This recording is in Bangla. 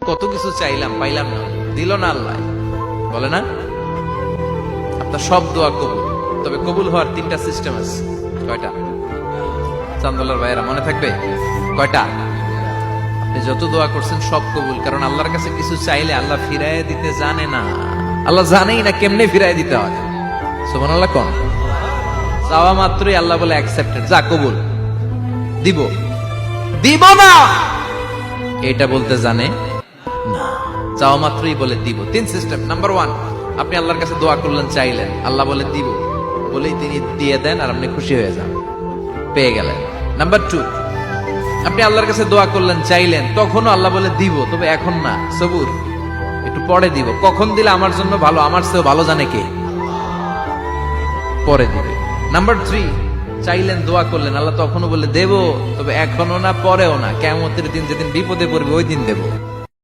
কত কিছু চাইলাম, পাইলাম না, দিল না আল্লাহ। বলে না, আপনার সব দোয়া কবুল, তবে কবুল হওয়ার 3টা সিস্টেম আছে। কয়টা? চান্দোলার ভাইয়েরা মনে থাকবে? কয়টা? আপনি যত দোয়া করছেন সব কবুল, কারণ আল্লাহর কাছে কিছু চাইলে আল্লাহ ফিরাইয়া দিতে জানে না। আল্লাহ জানেই না কেমনে ফিরাইয়া দিতে হয়। সুবহানাল্লাহ কোন? চাওয়া মাত্রই আল্লাহ বলে অ্যাকসেপ্টেড, যা কবুল, দিব দিব না এটা বলতে জানে না, চাওয়া মাত্রই বলে দিব। 3 সিস্টেম। নাম্বার 1, আপনি আল্লাহর কাছে দোয়া করলেন, চাইলেন, আল্লাহ বলে দিব, বলেই তিনি দিয়ে দেন আর আপনি খুশি হয়ে যান, পেয়ে গেলেন। নাম্বার 2, আপনি আল্লাহর কাছে দোয়া করলেন, চাইলেন, তখনও আল্লাহ বলে দিব, তবে এখন না, সবুর, একটু পরে দিব। কখন দিলে আমার জন্য ভালো, আমার চেয়েও ভালো জানে কে, পরে দিবে। নাম্বার 3, চাইলেন, দোয়া করলেন, আল্লাহ তখনও বলে দেব, তবে এখনো না, পরেও না, কিয়ামতের দিন যেদিন বিপদে পড়বে ওই দিন দেব।